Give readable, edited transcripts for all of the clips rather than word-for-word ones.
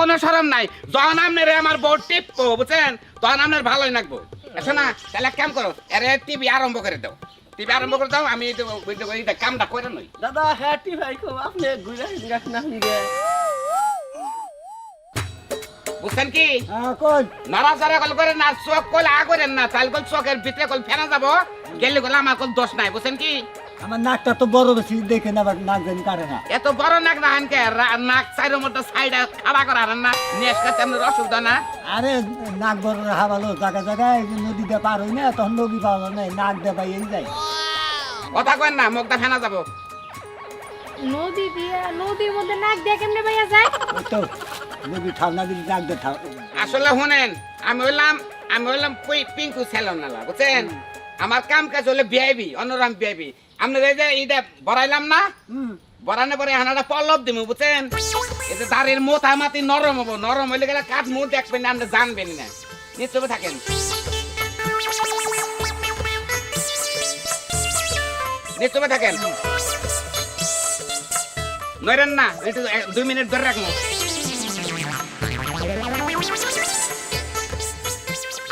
কোনো শরম নাই যখন আপনার আমার বউ টিপবো বুঝছেন তখন আপনার ভালোই লাগবো এসো না তাহলে এক কাম করো এর টিভি আরম্ভ করে দাও টিভি আরম্ভ করে দাও আমি কামটা করে নই দাদা হ্যাঁ ভাই খুব আপনি ঘুরে গাছ না হুঙ্গে বুঝছেন কি কই নাড়াচাড়া কল করে না চোখ কল আ করেন না তাহলে কল চোখের ভিতরে কল ফেনা যাবো গেলে কল আমার কল দোষ নাই বুঝছেন কি আমার নাকটা তো বড় বেশি দেখে না আবার নাক জানি কাটে না এত বড় নাক না হানকে নাক চাইরের মধ্যে সাইডে খাড়া করা হারান না নেশকা তেমন অসুবিধা না আরে নাক বড় রাখা ভালো জায়গায় জায়গায় নদীতে পার হই না তখন নদী পাওয়া নাই নাক দিয়ে পাইয়ে যায় কথা কয়েন না মুখটা ফেনা যাবো নদী দিয়ে নদীর মধ্যে নাক দিয়ে কেমনে বাইয়া যায় ওই তো নদী ঠান্ডা দিলে নাক দিয়ে আসলে শুনেন আমি হইলাম পিঙ্কু ছেলাম নালা বুঝছেন আমার কাম কাজ হলে বিআইবি অন্যরাম বিআইবি আপনার এই যে এইটা বড়াইলাম না বড়ানো পরে হানাটা পল্লব দিব বুঝছেন এতে দাঁড়ের মোথা মাতি নরম হবো নরম হইলে গেলে কাঠ মুখ দেখবেন না আপনি জানবেন না নিশ্চয় থাকেন নিশ্চয় থাকেন নইরেন না একটু 2 মিনিট ধরে রাখুন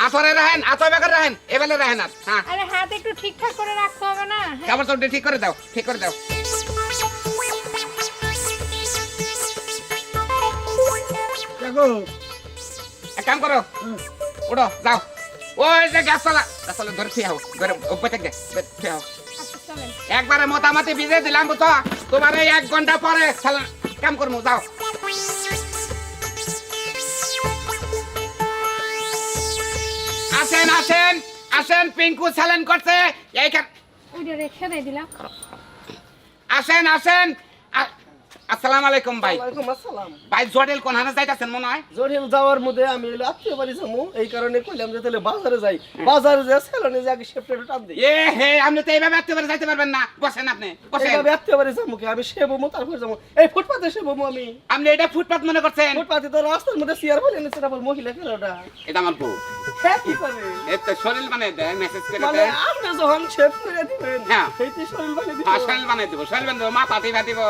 আতরে রাখেন আতর বেকার রাখেন এবেলে রাখেন আর হ্যাঁ আরে হাত একটু ঠিকঠাক করে রাখতে হবে না কাপড় চোপড় ঠিক করে দাও ঠিক করে দাও দেখো এক কাম করো উঠো যাও ওই যে গাছতলা ধরে থিয়াও ধরে উপরে থেকে থিয়াও আচ্ছা চলেন একবারে মোটামুটি ভিজে দিলাম বুঝছো তোমার এই 1 ঘন্টা পরে কাম করবো যাও আসেন আসেন আসেন পিঙ্কু চ্যালেঞ্জ করছে এইখান ওইটা রেখে দিয়ে দিলাম আসেন আসেন আসসালামু আলাইকুম ভাই ওয়ালাইকুম আসসালাম ভাই জটিল কোন হানে যাইতাছেন মনে হয় জটিল যাওয়ার মধ্যে আমি হলো আত্মীয় বাড়ি যাবো এই কারণে কইলাম যে তাহলে বাজারে যাই বাজারে যে সেলনে যে আগে শেপটা টান দিই এ হে আপনি তো এইভাবে আত্মীয় বাড়ি যাইতে পারবেন না বসেন আপনি বসেন এইভাবে আত্মীয় বাড়ি যাবো কি আমি শেবো তারপর যাবো এই ফুটপাতে শেবো আমি আপনি এটা ফুটপাত মনে করছেন ফুটপাতে তো রাস্তার মধ্যে চেয়ার ফেলে নিচ্ছে আবার মহিলা খেলাটা এটা আমার বউ হ্যাঁ কি করে এত শরীর বানাই দেয় মেসেজ করে মানে দেয় আপনি যখন শেপ করে দিবেন হ্যাঁ। সেইটি শরীর বানিয়ে দিবেন শরীর বানাই দিব শরীর বানাই দিব মাথা টিপা দিব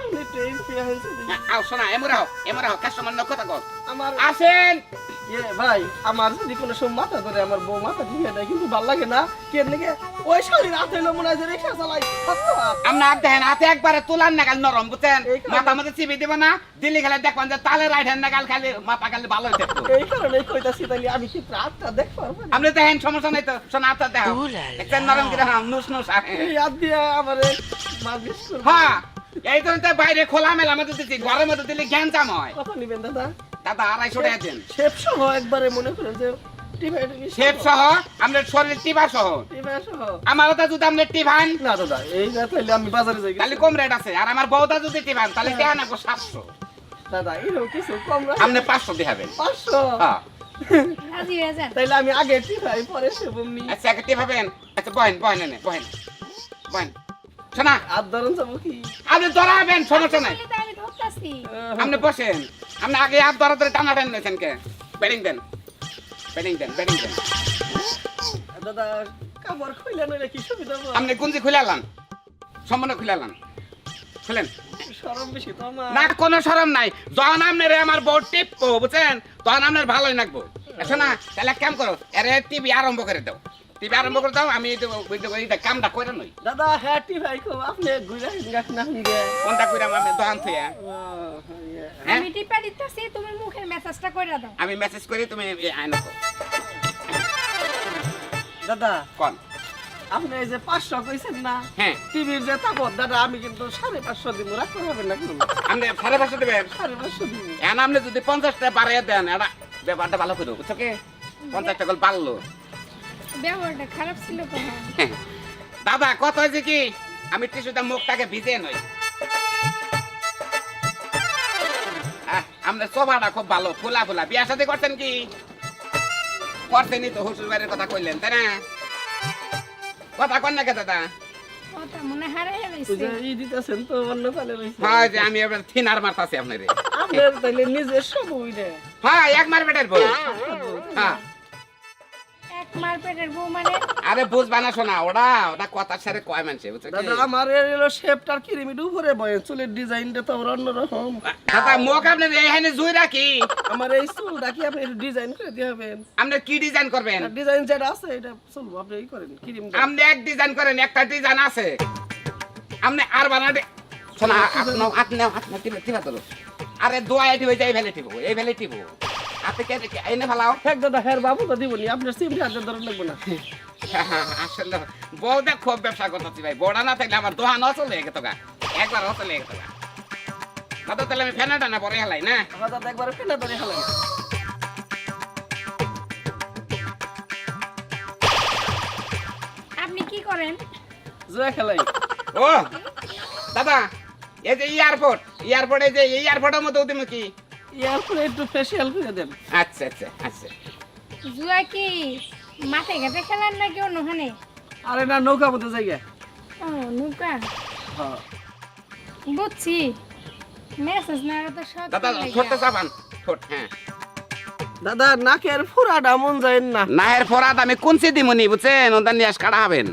আপনি ট্রেন ফিরে হয়েছে আও শোনা এমরাও কাস্টমার নক কথা কর আমার আসেন ভাই আমার যদি কোনো সময় মাথা ধরে আমার বউ মাথা ধুয়ে দেয় কিন্তু ভাল লাগে না কেন নাকি ওই শরীর হাতে এলো মনে হয় যে রিক্সা চালাই আমরা দেখেন হাতে একবারে তুলার নাগাল নরম বুঝছেন মাথা মধ্যে চিবি দিব না দিল্লি খেলে দেখবেন যে তালে রাইট হ্যান্ড নাগাল খালি মাথা খালি ভালো হইতে এই কারণে কইতাছি তাহলে আমি কি রাতটা দেখতে পারবো না আপনি দেখেন সমস্যা নাই তো শোনা হাতটা দেখো একটা নরম করে নুস নুস এই হাত দিয়ে আমারে মালিশ করবো হ্যাঁ এই তো বাইরে খোলা মেলা মধ্যে দিচ্ছি ঘরের মধ্যে দিলে জ্ঞান জাম হয় কত নিবেন দাদা দাদা 250 টাকা দেন শেপ সহ একবারে মনে করেন যে শেপ সহ আপনার শরীর টিপা সহ সহ আমার ওটা যদি আপনি টিপান না দাদা এই না তাহলে আমি বাজারে যাই তাহলে কম রেট আছে আর আমার বউটা যদি টিপান তাহলে টাকা নেবো 700 দাদা এরকম কিছু কম রাখেন আপনি 500 দেখাবেন 500 হ্যাঁ রাজি হয়ে যান তাহলে আমি আগে টিপাই পরে শেবমি আচ্ছা একটা টিপাবেন আচ্ছা বহেন শোনা আর ধরুন যাবো কি আপনি ধরাবেন সমস্যা নাই তাহলে তো আমি ধরতাছি আপনি বসেন আপনি আগে হাত ধরা ধরে টানা টান নিয়েছেন কে ব্যাটিং দেন দাদা কাপড় খুলে নইলে কি সুবিধা হবে আপনি গুঞ্জি খুলালাম সম্পূর্ণ খুলালাম খুলেন শরম বেশি তো আমার না কোনো শরম নাই যখন আপনার আমার বউ টিপবো বুঝছেন তখন আপনার ভালোই লাগবো শোনা তাহলে এক কাম করো এর টিভি আরম্ভ করে দাও আমি কামটা করে নই দাদা হ্যাঁ টিপাই খুব আপনি ঘুরে গাছ না হুঙ্গে কোনটা করে আমি দোকান থেকে আমি টিপা দিতেছি তুমি মুখের মেসেজটা কইরা দাও আমি মেসেজ করি তুমি আইনো দাদা কোন আপনি এই যে 500 কইছেন না হ্যাঁ টিভির যে তাপত দাদা আমি কিন্তু 550 দিব রাখতে হবে না কোনো আপনি 550 দেবেন 550 দিব এখন আপনি যদি 50 টাকা বাড়িয়ে দেন এটা ব্যাপারটা ভালো করে বুঝছো কি 50 টাকা বাড়লো ব্যবহারটা খারাপ ছিল তো দাদা কত হয়েছে কি আমি টিস্যুটা মুখটাকে ভিজে নই আপনার সোফাটা খুব ভালো ফুলা বিয়া সাথে করছেন কি করছেনই তো শ্বশুর বাড়ির কথা কইলেন তাই না কথা কন না কে দাদা কথা মনে হারাই ওই গেছে যে ই দিতেছেন তো অন্য তালে রইছে হ্যাঁ যে আমি এবার থিনার মারতাছি আপনারে আপনার তাইলে নিজের সব হইরে হ্যাঁ এক মার বেটার বউ হ্যাঁ এক মার পেটের বউ মানে আরে বুঝবা না শোনা, ওটা ওটা কথার সাথে কয় মানছে, বুঝছো কি? দাদা আমার এলো শেপটার কিরিমিট উপরে বয়ে চুলের ডিজাইনটা তো আবার অন্যরকম। দাদা মুখ আপনার এইখানে জুই রাখি, আমার এই চুলটা কি আপনি একটু ডিজাইন করে দিয়ে হবেন? আপনি কি ডিজাইন করবেন? ডিজাইন যেটা আছে এটা চলবো, আপনি এই করেন কিরিম দেন। আপনি এক ডিজাইন করেন, একটা ডিজাইন আছে আপনি আর বানাতে শোনা। আপনি টিপা ধরো। আরে দোয়া এটি হয়ে যায়, এই ভ্যালি টিপো আপনি কে এনে ফেলাও। এক দাদা হ্যাঁ বাবু তো দিবনি, আপনার সিমটি হাতে ধরে লাগবো না। আসলে বউটা খুব ব্যবসা করতেছি ভাই, বড়া না থাকলে আমার দোহান চলে গেত গা, একবার চলে গেত গা। দাদা তাহলে আমি ফেনাটা না পরে হেলাই না। আমার দাদা একবার ফেনা ধরে খেলেন। আপনি কি করেন? জুয়া খেলাই। ও দাদা, এই যে এয়ারপোর্ট এই যে এয়ারপোর্টের মধ্যে তুমি কি? এরপরে একটু ফেসিয়াল করে দেন। আচ্ছা আচ্ছা আচ্ছা। জুয়া কি মাঠে ঘাটে খেলার নাকি অন্যখানে? আরে না, নৌকা মতো জায়গা। ও নৌকা, হ্যাঁ বুঝছি। মেসেজ না তো সব দাদা ছোট্ট চাপান ছোট। হ্যাঁ দাদা নাকের ফুরাটা মন যায় না। নাহের ফরাদ আমি কোনসি দিমুনি বুঝছেন, ওটা নিয়ে কাটা হবেন।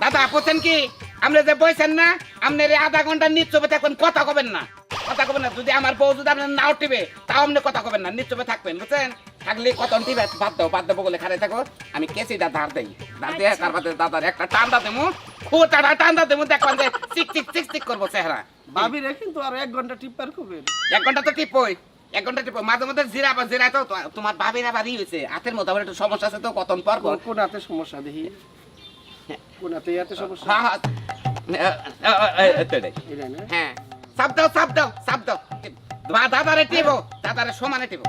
দাদা বুঝছেন কি, আপনি যে বইছেন না, আপনার এই আধা ঘন্টা নিশ্চপে থাকবেন, কথা কবেন না, কথা কবেন না। যদি আমার বউ যদি আপনার নাও টিপে তাও আপনি কথা কবেন না, নিশ্চপে থাকবেন বুঝছেন। থাকলে কত টিপে বাদ দেবো বলে খারে থাকো। আমি কেসিটা ধার দেই, ধার দিয়ে তার বাদে দাদার একটা টান্দা দেবো, খুঁটাটা টান্দা দেবো, দেখবেন যে চিক চিক চিক চিক করবো চেহারা। ভাবি রে কিন্তু আর 1 ঘন্টা টিপার করবেন। 1 ঘন্টা তো টিপই, 1 ঘন্টা টিপো, মাঝে মধ্যে জিরায় তো তোমার ভাবির আবার ই হয়েছে, হাতের মধ্যে আবার একটু সমস্যা আছে তো, কতন পর পর। কোন হাতে সমস্যা দেখি? কোন হাতে এত সমস্যা? হ্যাঁ এটা না? হ্যাঁ, চাপ দাও। দাদারে টিপো, দাদারে সমানে টিপো।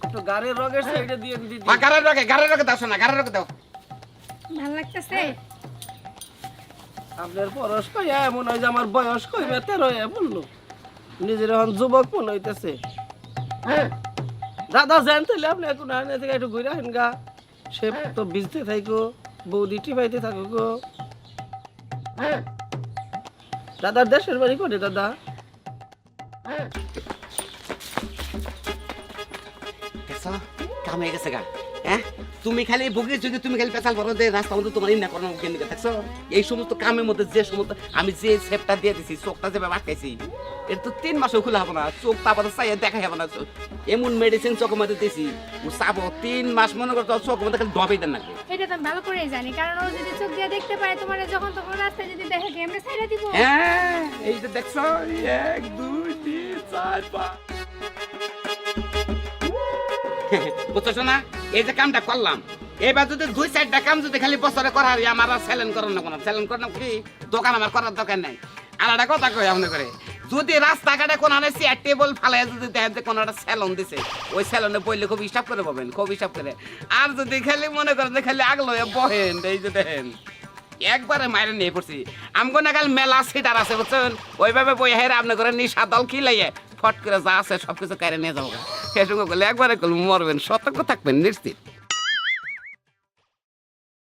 একটু গাড়ির রগের সাইডে দিয়ে দিদি। গাড়ের রকে দাও শোনা, গাড়ের রকে দাও। ভালো লাগতেছে? আপনার বয়স কই এমন হয় যে আমার বয়স কই 13 বললো, নিজের এখন যুবক মনে হইতেছে। দাদা জানতে আপনি এখন আনে থেকে একটু ঘুরে আসেন গা, সে তো ভিজতে থাকো, বৌদি টিপাইতে থাকো গো। দাদার দেশের বাড়ি করে দাদা? দেখছো কাম হয়ে গেছে গা। হ্যাঁ তুমি খালি বুকে যদি তুমি খালি পেছাল পড়ো যে রাস্তা মধ্যে তোমার ইন্না করানো কেন দেখছো। এই সমস্ত কামের মধ্যে যে সমস্ত আমি যে সেপটা দিয়ে দিছি, চোখটা যেভাবে আটকাইছি, এটা তো 3 মাসও খোলা হবে না, চোখ তারপরে চাইয়া দেখা হবে না। এমন মেডিসিন চোখের মধ্যে দিছি, ও চাবো 3 মাস মনে করতো চোখের মধ্যে খালি ডবেই দেন নাকি। এটা তো আমি ভালো করেই জানি, কারণ ও যদি চোখ দিয়ে দেখতে পায় তোমার যখন তখন রাস্তায় যদি দেখে কেমনে ছাইড়া দিব। হ্যাঁ এই যে দেখছো 1 2 3 4 5 বুঝছো না, এই যে কামটা করলাম, এবার যদি 2-4টা কাম যদি খালি বছরে করা হয়, আমার আর স্যালেন করার না, কোনো স্যালেন করার কি দোকান আমার করার দরকার নাই। আর একটা কথা কই আপনি করে, যদি রাস্তাঘাটে কোনো চেয়ার টেবল ফালাই যদি দেখেন যে কোনো একটা স্যালন দিছে, ওই স্যালনে বললে খুব হিসাব করে পাবেন, খুব হিসাব করে। আর যদি খালি মনে করেন যে খালি আগলো বহেন, এই যে দেখেন একবারে মাইরে নিয়ে পড়ছি। আমগো না কাল মেলা সিটার আছে বুঝছেন, ওইভাবে বই হেরে আপনি করে নিশা দল খিলাইয়ে ফট করে যা আছে সবকিছু কেড়ে নিয়ে যাবো। সে সঙ্গে করলে একবারে মরবেন, সতর্ক থাকবেন নিশ্চিত।